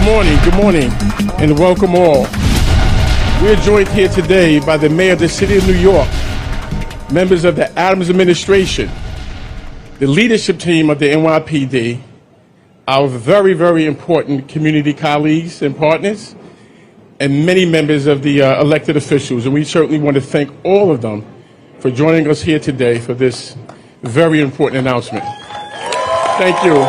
Good morning, and welcome all. We are joined here today by the Mayor of the City of New York, members of the Adams administration, the leadership team of the NYPD, our very, very important community colleagues and partners, and many members of the elected officials. And we certainly want to thank all of them for joining us here today for this very important announcement. Thank you.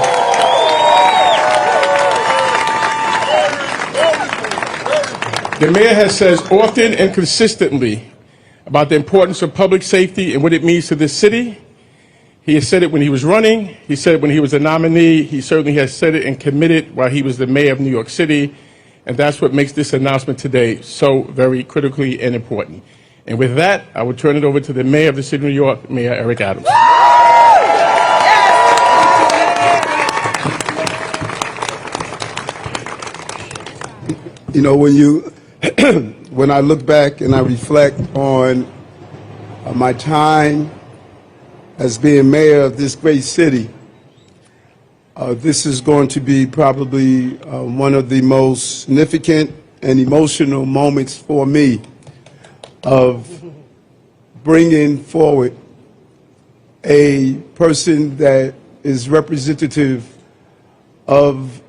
The mayor has said often and consistently about the importance of public safety and what it means to this city. He has said it when he was running. He said it when he was a nominee. He certainly has said it and committed while he was the mayor of New York City. And that's what makes this announcement today so very critically and important. And with that, I will turn it over to the mayor of the city of New York, Mayor Eric Adams. You know, when I look back and I reflect on my time as being mayor of this great city, this is going to be probably one of the most significant and emotional moments for me of bringing forward a person that is representative of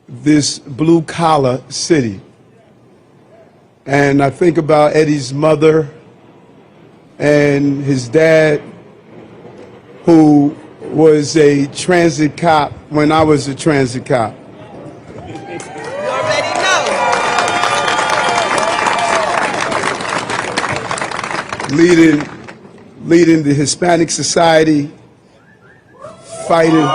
this blue-collar city. And I think about Eddie's mother and his dad, who was a transit cop when I was a transit cop. You already know. Leading the Hispanic Society, fighting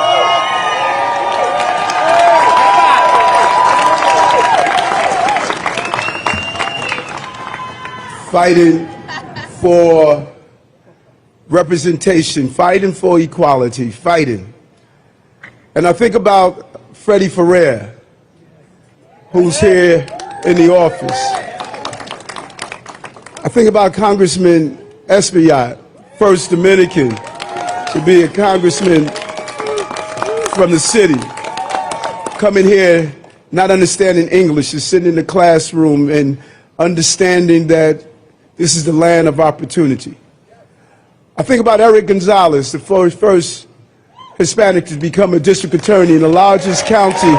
for representation, fighting for equality, fighting. And I think about Freddie Ferrer, who's here in the office. I think about Congressman Espaillat, first Dominican to be a congressman from the city, coming here not understanding English, just sitting in the classroom and understanding that this is the land of opportunity. I think about Eric Gonzalez, the first Hispanic to become a district attorney in the largest county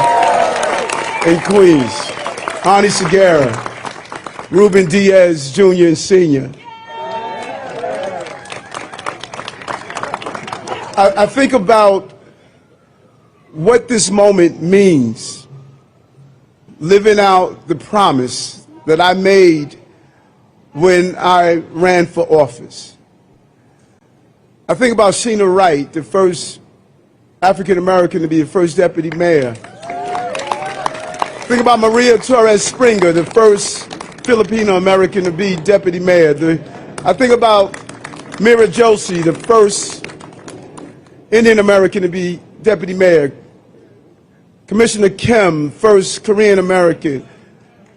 in Queens. Ani Segura, Ruben Diaz Jr. and Sr. I think about what this moment means, living out the promise that I made when I ran for office. I think about Sheena Wright, the first African-American to be the first deputy mayor. Think about Maria Torres Springer, the first Filipino-American to be deputy mayor. I think about Mira Josie, the first Indian-American to be deputy mayor. Commissioner Kim, first Korean-American.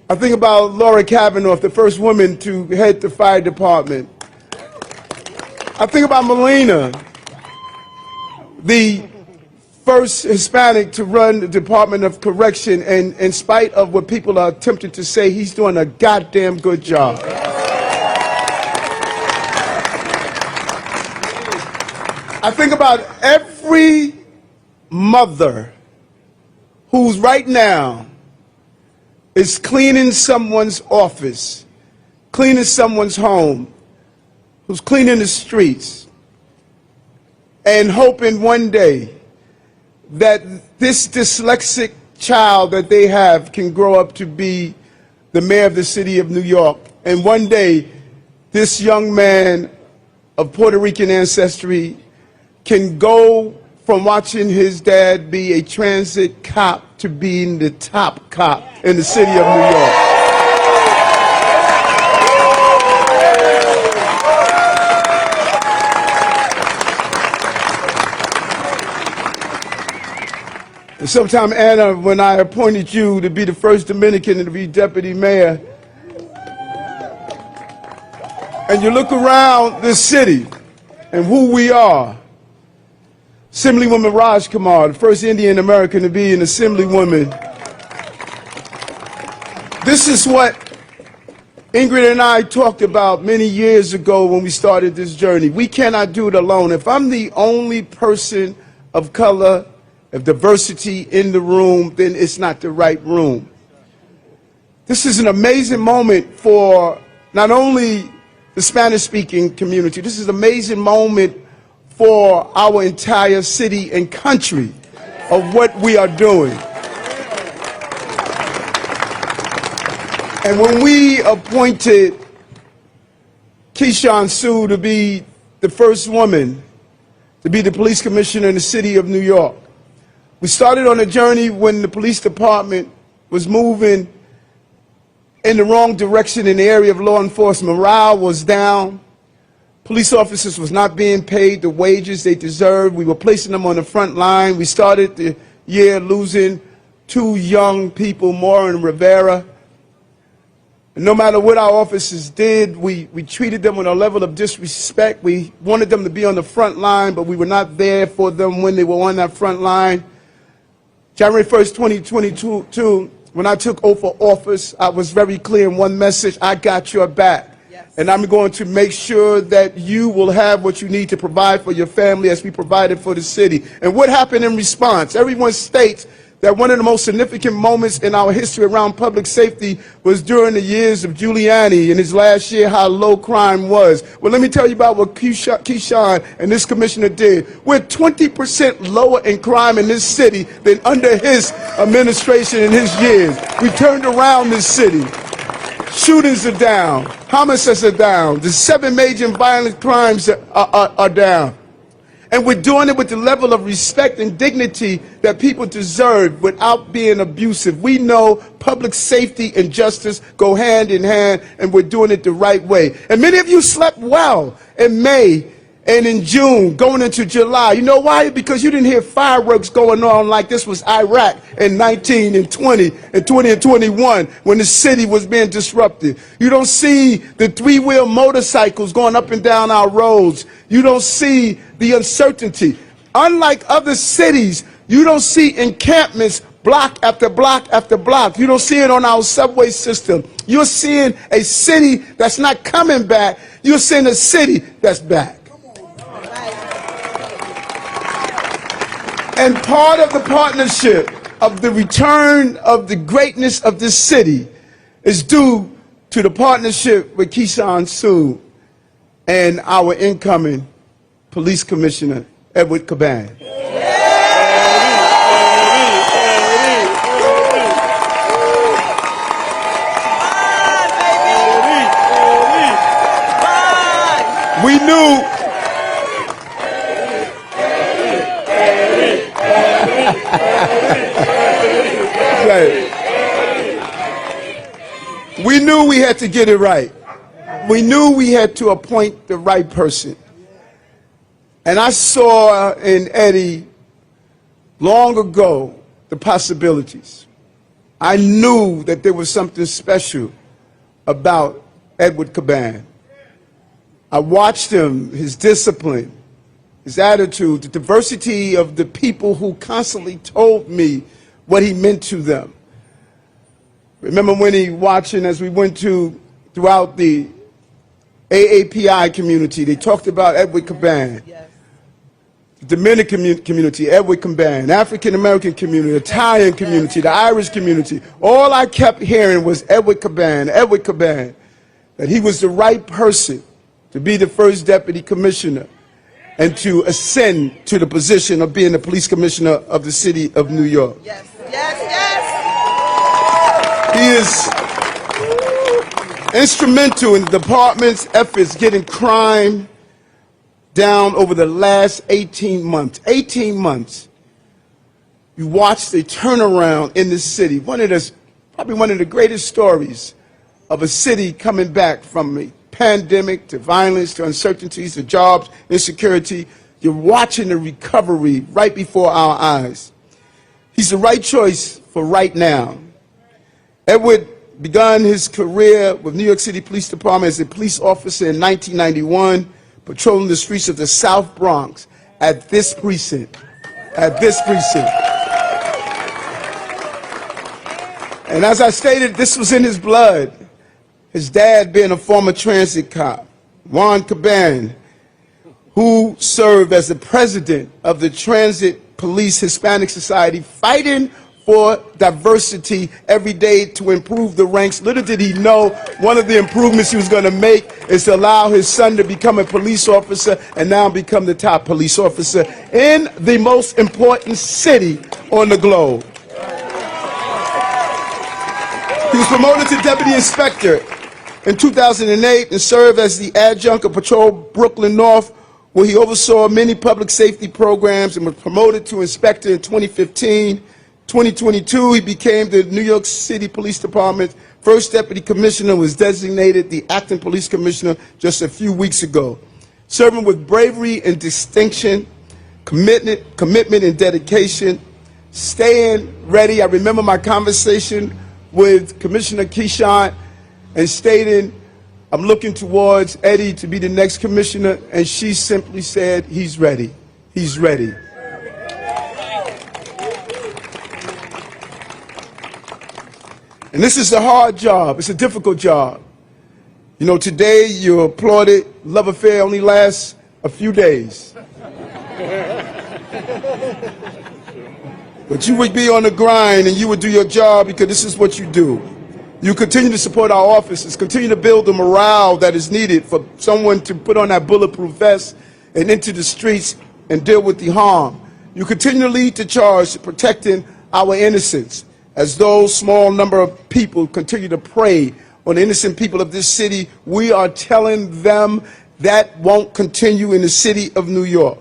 I think about Laura Kavanaugh, the first woman to head the fire department. I think about Melina, the first Hispanic to run the Department of Correction, and in spite of what people are attempting to say, he's doing a goddamn good job. I think about every mother who's right now is cleaning someone's office, cleaning someone's home, who's cleaning the streets, and hoping one day that this dyslexic child that they have can grow up to be the mayor of the city of New York. And one day, this young man of Puerto Rican ancestry can go from watching his dad be a transit cop to being the top cop in the city of New York. And sometime, Anna, when I appointed you to be the first Dominican to be deputy mayor, and you look around this city and who we are, Assemblywoman Raj Kumar, the first Indian American to be an Assemblywoman This is what Ingrid and I talked about many years ago when we started this journey. We cannot do it alone. If I'm the only person of color, of diversity in the room, then it's not the right room. This is an amazing moment for not only the Spanish-speaking community, this is an amazing moment for our entire city and country of what we are doing. And when we appointed Keishawn Sue to be the first woman to be the police commissioner in the city of New York, we started on a journey when the police department was moving in the wrong direction in the area of law enforcement. Morale was down. Police officers was not being paid the wages they deserved. We were placing them on the front line. We started the year losing 2 young people, Moore and Rivera. And no matter what our officers did, we treated them with a level of disrespect. We wanted them to be on the front line, but we were not there for them when they were on that front line. January 1st, 2022, when I took oath of office, I was very clear in one message: I got your back. Yes. And I'm going to make sure that you will have what you need to provide for your family as we provided for the city. And what happened in response? Everyone states that one of the most significant moments in our history around public safety was during the years of Giuliani in his last year, how low crime was. Well, let me tell you about what Keishawn and this commissioner did. We're 20% lower in crime in this city than under his administration in his years. We turned around this city. Shootings are down. Homicides are down. The 7 major violent crimes are down. And we're doing it with the level of respect and dignity that people deserve without being abusive. We know public safety and justice go hand in hand, and we're doing it the right way. And many of you slept well in May and in June, going into July. You know why? Because you didn't hear fireworks going on like this was Iraq in 19 and 20 and 20 and 21 when the city was being disrupted. You don't see the 3-wheel motorcycles going up and down our roads. You don't see the uncertainty. Unlike other cities, you don't see encampments block after block after block. You don't see it on our subway system. You're seeing a city that's not coming back. You're seeing a city that's back. And part of the partnership of the return of the greatness of this city is due to the partnership with Keishawn Sue and our incoming police commissioner, Edward Caban. We knew we knew we had to get it right. We knew we had to appoint the right person. And I saw in Eddie long ago the possibilities. I knew that there was something special about Edward Caban. I watched him, his discipline, his attitude, the diversity of the people who constantly told me what he meant to them. Remember when he watching as we went throughout the AAPI community, they talked about Edward Caban. Yes. The Dominican community, Edward Caban, African American community, Italian community, the Irish community. All I kept hearing was Edward Caban, that he was the right person to be the first deputy commissioner and to ascend to the position of being the police commissioner of the city of New York. Yes, yes, yes. He is instrumental in the department's efforts getting crime down over the last 18 months. 18 months. You watched the turnaround in this city. Probably one of the greatest stories of a city coming back from a pandemic to violence to uncertainties to jobs, insecurity. You're watching the recovery right before our eyes. He's the right choice for right now. Edward began his career with New York City Police Department as a police officer in 1991, patrolling the streets of the South Bronx at this precinct. And as I stated, this was in his blood. His dad being a former transit cop, Edward Caban, who served as the president of the Transit Police Hispanic Society, fighting for diversity every day to improve the ranks. Little did he know one of the improvements he was going to make is to allow his son to become a police officer and now become the top police officer in the most important city on the globe. He was promoted to deputy inspector in 2008 and served as the adjunct of Patrol Brooklyn North, where he oversaw many public safety programs, and was promoted to inspector in 2015. 2022, he became the New York City Police Department's first deputy commissioner, was designated the acting police commissioner just a few weeks ago. Serving with bravery and distinction, commitment and dedication, staying ready. I remember my conversation with Commissioner Keyshawn and stating, I'm looking towards Eddie to be the next commissioner, and she simply said, he's ready. He's ready. And this is a hard job. It's a difficult job. You know, today you're applauded. Love affair only lasts a few days. But you would be on the grind and you would do your job because this is what you do. You continue to support our officers, continue to build the morale that is needed for someone to put on that bulletproof vest and into the streets and deal with the harm. You continue to lead the charge to protecting our innocence. As those small number of people continue to prey on the innocent people of this city, we are telling them that won't continue in the city of New York.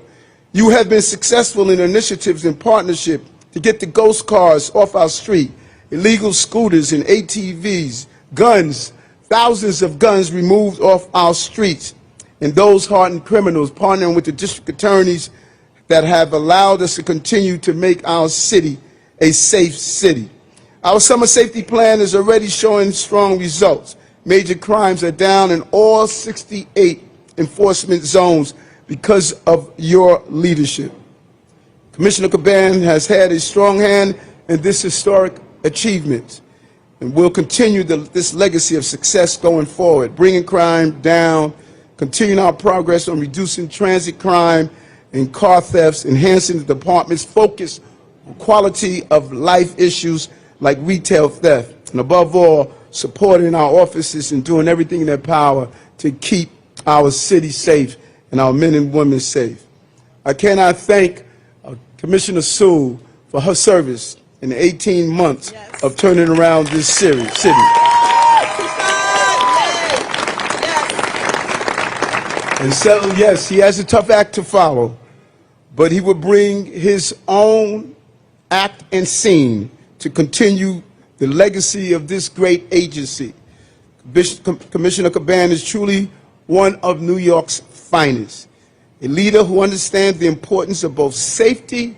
You have been successful in initiatives and partnership to get the ghost cars off our street, illegal scooters and ATVs, guns, thousands of guns removed off our streets, and those hardened criminals partnering with the district attorneys that have allowed us to continue to make our city a safe city. Our summer safety plan is already showing strong results. Major crimes are down in all 68 enforcement zones because of your leadership. Commissioner Caban has had a strong hand in this historic achievement and will continue this legacy of success going forward, bringing crime down, continuing our progress on reducing transit crime and car thefts, enhancing the department's focus on quality of life issues like retail theft, and above all, supporting our officers and doing everything in their power to keep our city safe and our men and women safe. I cannot thank Commissioner Sewell for her service in the 18 months of turning around this city. And so, yes, he has a tough act to follow, but he will bring his own act and scene to continue the legacy of this great agency. Commissioner Caban is truly one of New York's finest, a leader who understands the importance of both safety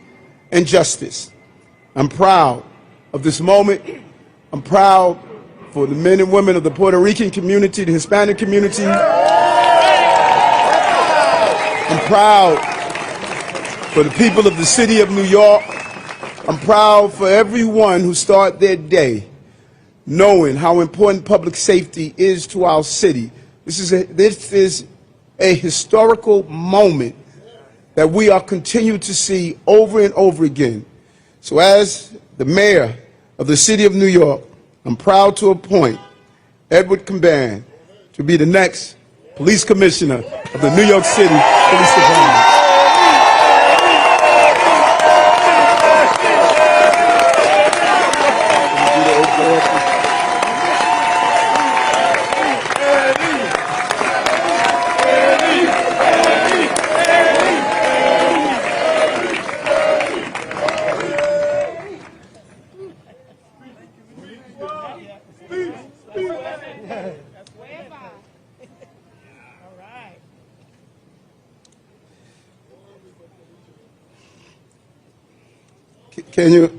and justice. I'm proud of this moment. I'm proud for the men and women of the Puerto Rican community, the Hispanic community. I'm proud for the people of the city of New York. I'm proud for everyone who started their day knowing how important public safety is to our city. This is a historical moment that we are continuing to see over and over again. So as the mayor of the city of New York, I'm proud to appoint Edward Caban to be the next police commissioner of the New York City Police Department.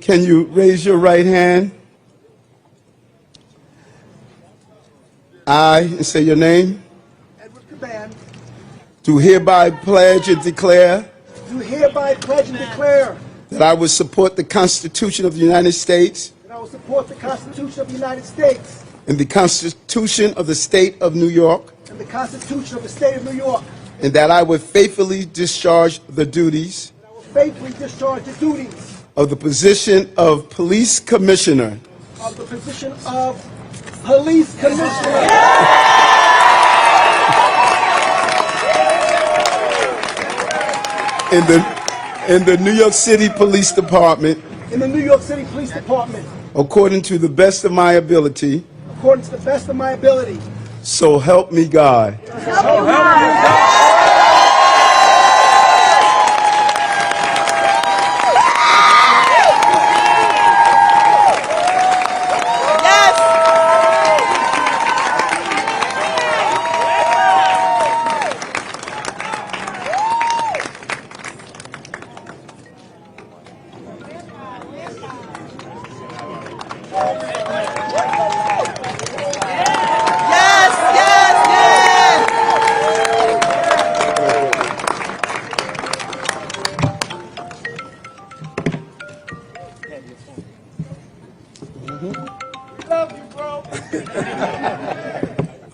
Can you raise your right hand? I, and say your name. Edward Caban. Do hereby pledge and declare. Do hereby pledge and declare. That I will support the Constitution of the United States. That I will will support the Constitution of the United States and the Constitution of the State of New York, and the Constitution of the State of New York. and that I will faithfully discharge the duties I will faithfully discharge the duties of the position of Police Commissioner of the position of Police Commissioner in the New York City Police Department, in the New York City Police Department, according to the best of my ability. according to the best of my ability. So help me God.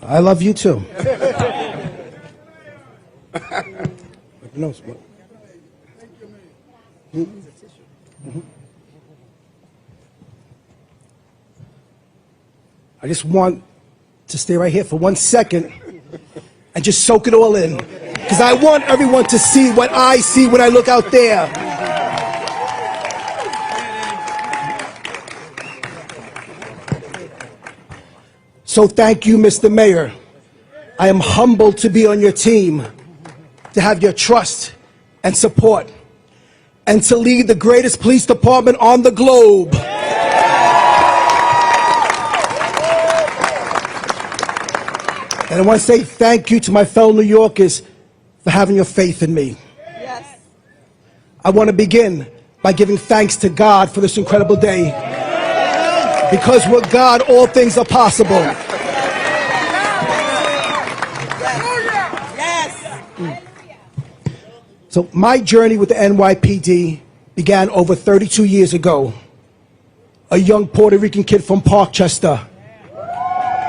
I love you too. I just want to stay right here for 1 second and just soak it all in, because I want everyone to see what I see when I look out there. So thank you, Mr. Mayor. I am humbled to be on your team, to have your trust and support, and to lead the greatest police department on the globe. And I want to say thank you to my fellow New Yorkers for having your faith in me. Yes. I want to begin by giving thanks to God for this incredible day. Because with God, all things are possible. Yes. So my journey with the NYPD began over 32 years ago. A young Puerto Rican kid from Parkchester,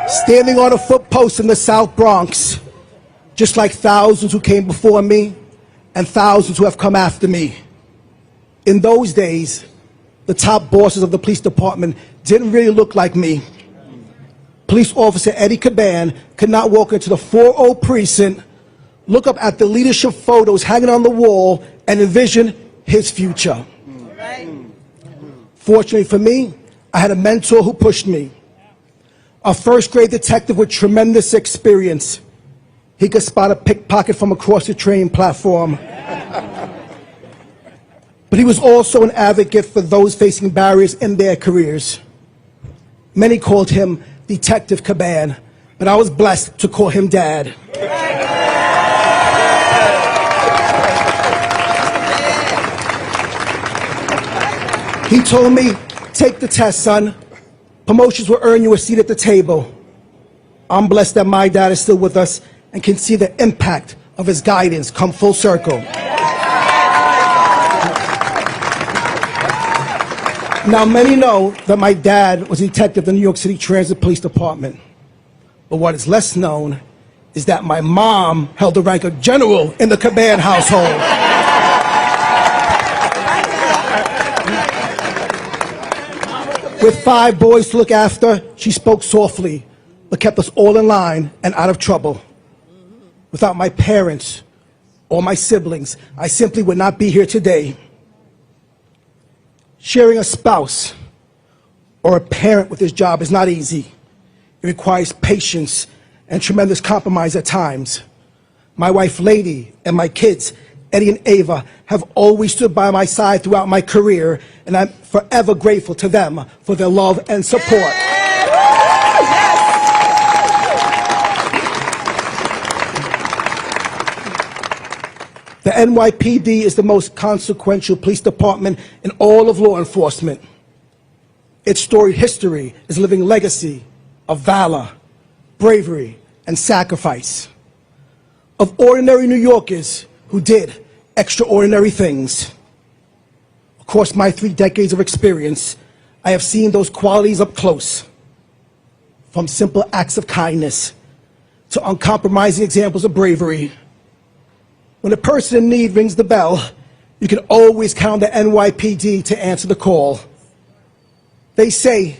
standing on a footpost in the South Bronx, just like thousands who came before me and thousands who have come after me. In those days, the top bosses of the police department didn't really look like me. Police officer Edward Caban could not walk into the 4-0 precinct, look up at the leadership photos hanging on the wall, and envision his future. Right. Fortunately for me, I had a mentor who pushed me. A first-grade detective with tremendous experience. He could spot a pickpocket from across the train platform. But he was also an advocate for those facing barriers in their careers. Many called him Detective Caban, but I was blessed to call him Dad. He told me, take the test, son. Promotions will earn you a seat at the table. I'm blessed that my dad is still with us and can see the impact of his guidance come full circle. Now, many know that my dad was a detective in the New York City Transit Police Department. But what is less known is that my mom held the rank of general in the Caban household. With 5 boys to look after, she spoke softly, but kept us all in line and out of trouble. Without my parents or my siblings, I simply would not be here today. Sharing a spouse or a parent with this job is not easy. It requires patience and tremendous compromise at times. My wife, Lady, and my kids, Eddie and Ava, have always stood by my side throughout my career, and I'm forever grateful to them for their love and support. The NYPD is the most consequential police department in all of law enforcement. Its storied history is a living legacy of valor, bravery, and sacrifice. Of ordinary New Yorkers who did extraordinary things. Across my 3 decades of experience, I have seen those qualities up close, from simple acts of kindness to uncompromising examples of bravery. When a person in need rings the bell, you can always count the NYPD to answer the call. They say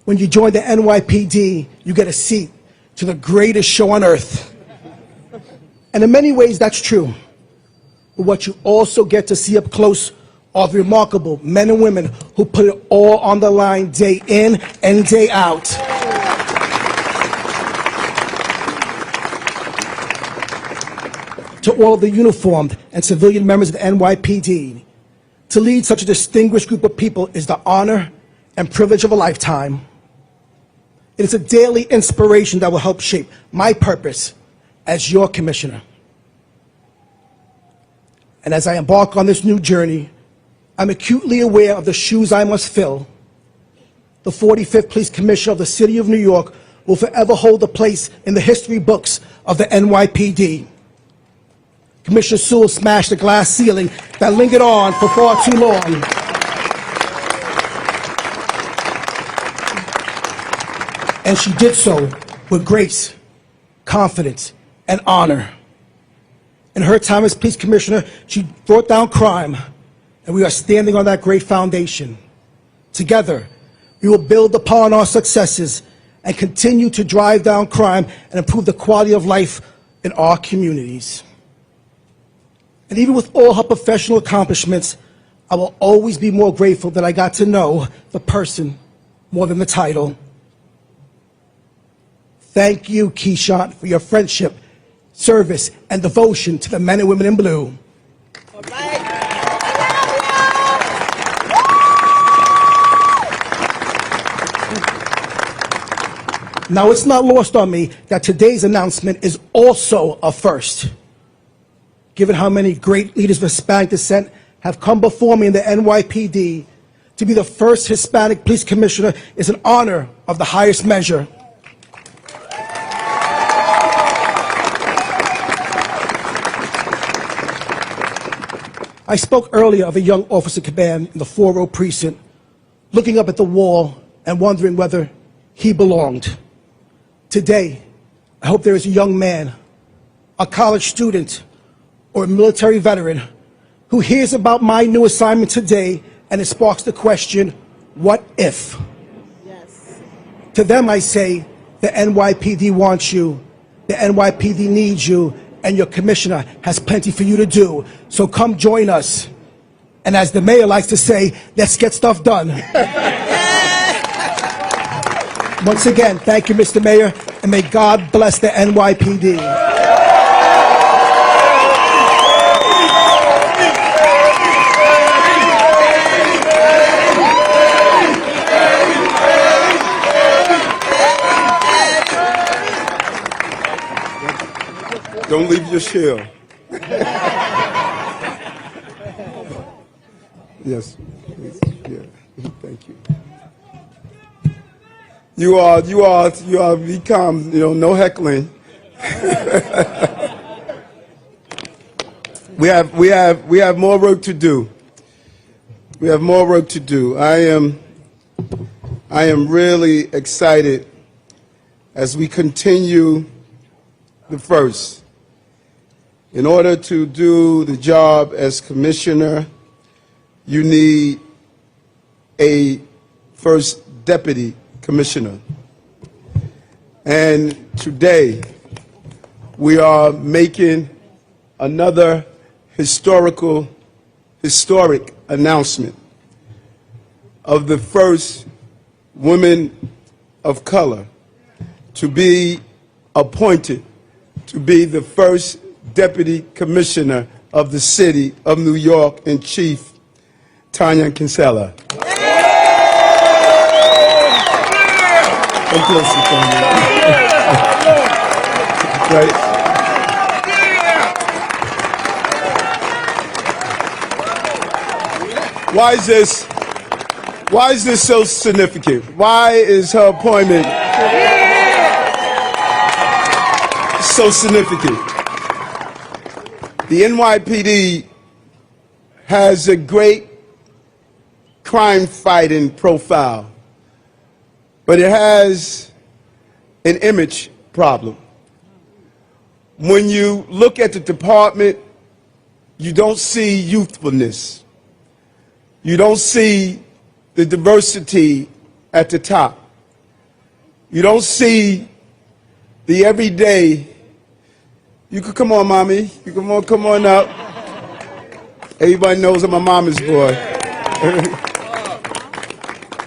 when you join the NYPD, you get a seat to the greatest show on earth. And in many ways, that's true. But what you also get to see up close are the remarkable men and women who put it all on the line day in and day out. To all of the uniformed and civilian members of the NYPD, to lead such a distinguished group of people is the honor and privilege of a lifetime. It is a daily inspiration that will help shape my purpose as your commissioner. And as I embark on this new journey, I'm acutely aware of the shoes I must fill. The 45th Police Commissioner of the City of New York will forever hold a place in the history books of the NYPD. Commissioner Sewell smashed the glass ceiling that lingered on for far too long. And she did so with grace, confidence, and honor. In her time as police commissioner, she brought down crime, and we are standing on that great foundation. Together, we will build upon our successes and continue to drive down crime and improve the quality of life in our communities. And even with all her professional accomplishments, I will always be more grateful that I got to know the person more than the title. Thank you, Keyshawn, for your friendship, service, and devotion to the men and women in blue. All right. Now, it's not lost on me that today's announcement is also a first. Given how many great leaders of Hispanic descent have come before me in the NYPD, to be the first Hispanic police commissioner is an honor of the highest measure. I spoke earlier of a young Officer Caban in the 4-row precinct, looking up at the wall and wondering whether he belonged. Today, I hope there is a young man, a college student, or a military veteran who hears about my new assignment today and it sparks the question, what if? Yes. To them I say, the NYPD wants you, the NYPD needs you, and your commissioner has plenty for you to do. So come join us. And as the mayor likes to say, let's get stuff done. Once again, thank you, Mr. Mayor, and may God bless the NYPD. Don't leave your shell. Yes. Yeah. Thank you. You are become, no heckling. We have more work to do. We have more work to do. I am really excited as we continue the first. In order to do the job as commissioner, you need a first deputy commissioner. And today, we are making another historic announcement of the first woman of color to be appointed to be the first Deputy Commissioner of the City of New York and Chief Tanya Kinsella. Come closer, Tanya. Right. Why is this so significant? Why is her appointment so significant? The NYPD has a great crime-fighting profile, but it has an image problem. When you look at the department, you don't see youthfulness. You don't see the diversity at the top. You don't see the everyday. You could come on, mommy. You come on up. Everybody knows I'm a mama's boy.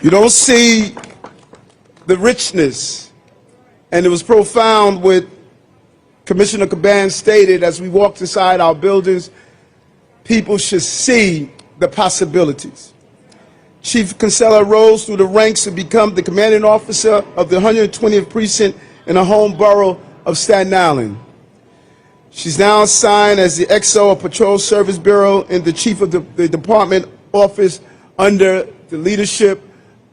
You don't see the richness, and it was profound what Commissioner Caban stated as we walked inside our buildings. People should see the possibilities. Chief Kinsella rose through the ranks to become the commanding officer of the 120th Precinct in her home borough of Staten Island. She's now assigned as the XO of Patrol Service Bureau and the chief of the department office under the leadership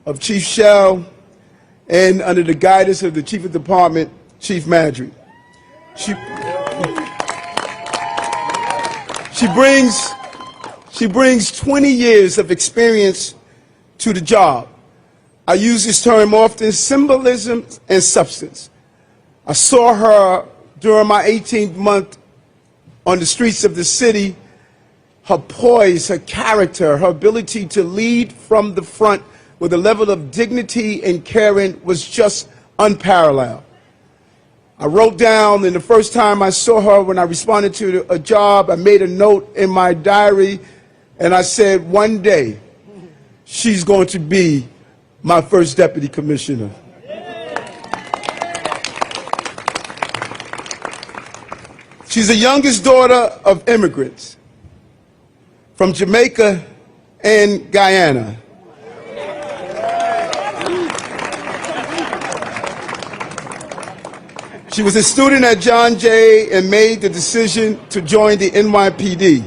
of Chief Shell and under the guidance of the chief of department, Chief Madry. She brings 20 years of experience to the job. I use this term often, symbolism and substance. I saw her during my 18th month on the streets of the city. Her poise, her character, her ability to lead from the front with a level of dignity and caring was just unparalleled. I wrote down, and the first time I saw her when I responded to a job, I made a note in my diary, and I said, one day, she's going to be my first deputy commissioner. She's the youngest daughter of immigrants from Jamaica and Guyana. She was a student at John Jay and made the decision to join the NYPD.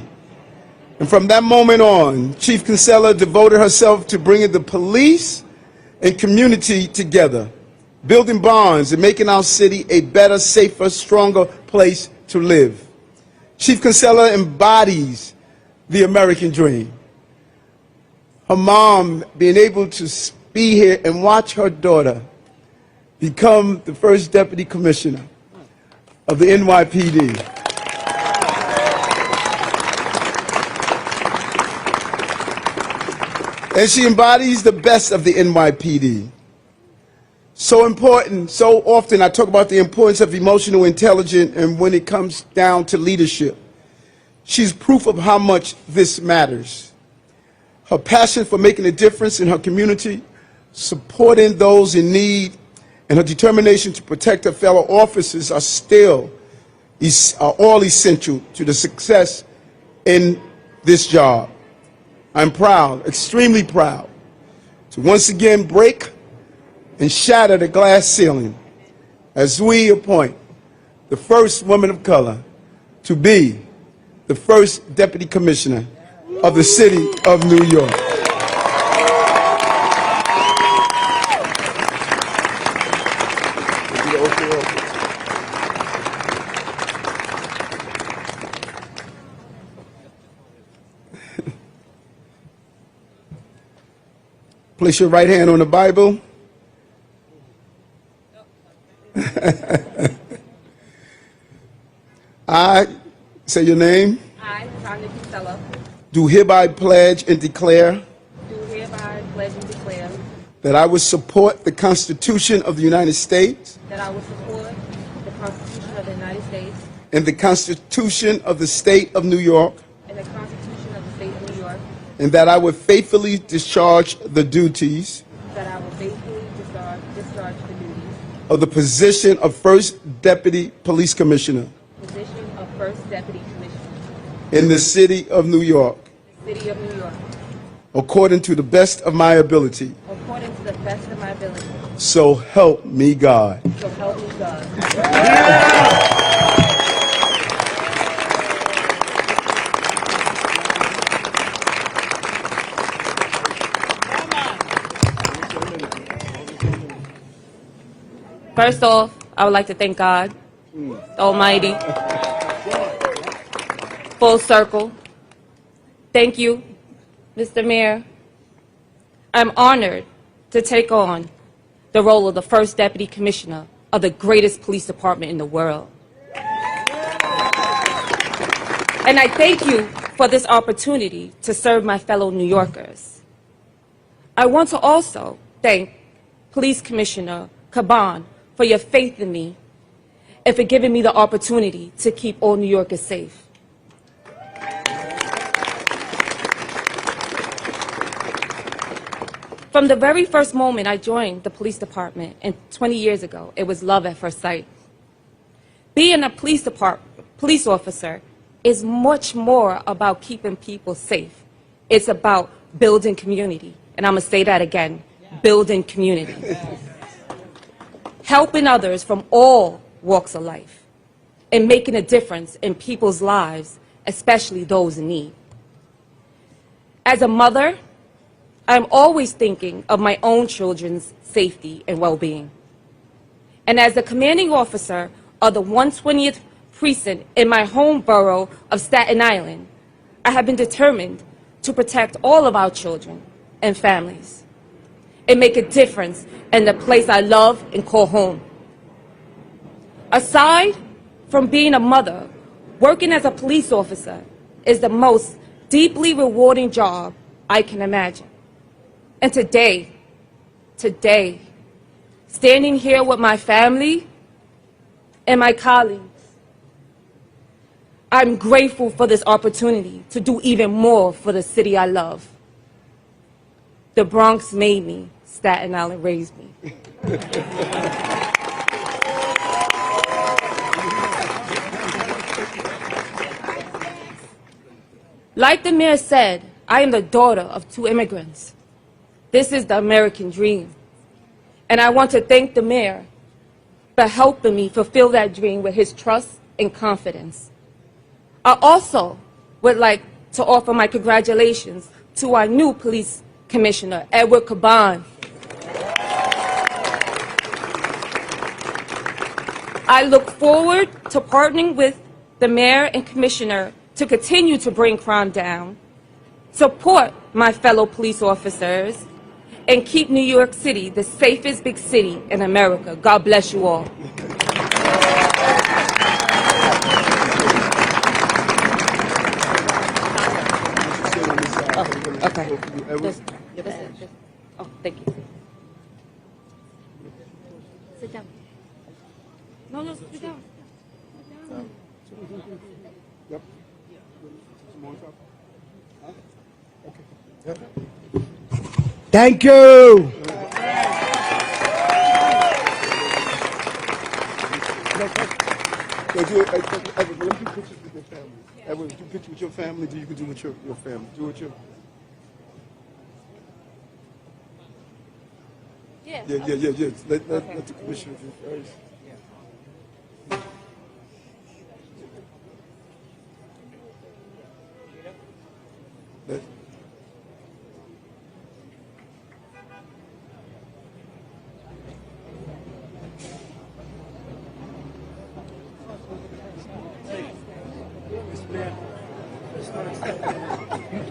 And from that moment on, Chief Kinsella devoted herself to bringing the police and community together, building bonds and making our city a better, safer, stronger place to live. Chief Kinsella embodies the American dream. Her mom being able to be here and watch her daughter become the first deputy commissioner of the NYPD. And she embodies the best of the NYPD. So important, so often I talk about the importance of emotional intelligence, and when it comes down to leadership, she's proof of how much this matters. Her passion for making a difference in her community, supporting those in need, and her determination to protect her fellow officers are all essential to the success in this job. I'm proud, extremely proud, to once again break and shatter the glass ceiling as we appoint the first woman of color to be the first deputy commissioner of the city of New York. Place your right hand on the Bible. I, say your name. I, Tanya Kinsella, Do hereby pledge and declare do hereby pledge and declare that I will support the Constitution of the United States that I will support the Constitution of the United States and the Constitution of the State of New York, and the Constitution of the State of New York, and that I will faithfully discharge the duties that I will faithfully discharge the duties of the position of First Deputy Police Commissioner position of First Deputy Commissioner, in the City of New York, City of New York, according to the best of my ability. according to the best of my ability. So help me God. So help me God. First off, I would like to thank God, Almighty, full circle. Thank you, Mr. Mayor, I'm honored to take on the role of the first Deputy Commissioner of the greatest police department in the world. And I thank you for this opportunity to serve my fellow New Yorkers. I want to also thank Police Commissioner Caban for your faith in me and for giving me the opportunity to keep all New Yorkers safe. From the very first moment I joined the police department 20 years ago, it was love at first sight. Being a police officer is much more about keeping people safe. It's about building community. And I'm going to say that again, building community. Helping others from all walks of life and making a difference in people's lives, especially those in need. As a mother, I'm always thinking of my own children's safety and well-being. And as the commanding officer of the 120th Precinct in my home borough of Staten Island, I have been determined to protect all of our children and families and make a difference in the place I love and call home. Aside from being a mother, working as a police officer is the most deeply rewarding job I can imagine. And today, standing here with my family and my colleagues, I'm grateful for this opportunity to do even more for the city I love. The Bronx made me, Staten Island raised me. Like the mayor said, I am the daughter of 2 immigrants. This is the American dream. And I want to thank the mayor for helping me fulfill that dream with his trust and confidence. I also would like to offer my congratulations to our new police commissioner, Edward Caban. I look forward to partnering with the mayor and commissioner to continue to bring crime down, support my fellow police officers, and keep New York City the safest big city in America. God bless you all. Okay. Oh, thank you. Sit down. No, sit down. Yep. Thank you. Let me do pictures with your family. Edward, do pictures with your family, do you can do with your family. Do with your... Yeah. Yeah. Let the commissioner do first.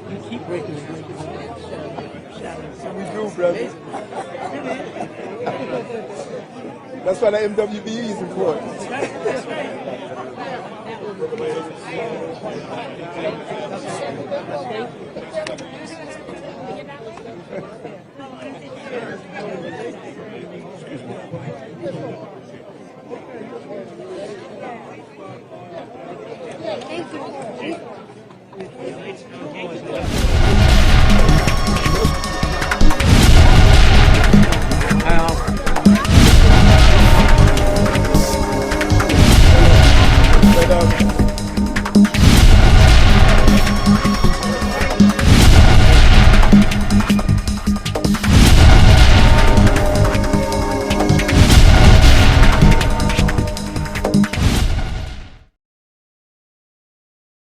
You keep breaking the We do, brother. That's why the MWBE is important.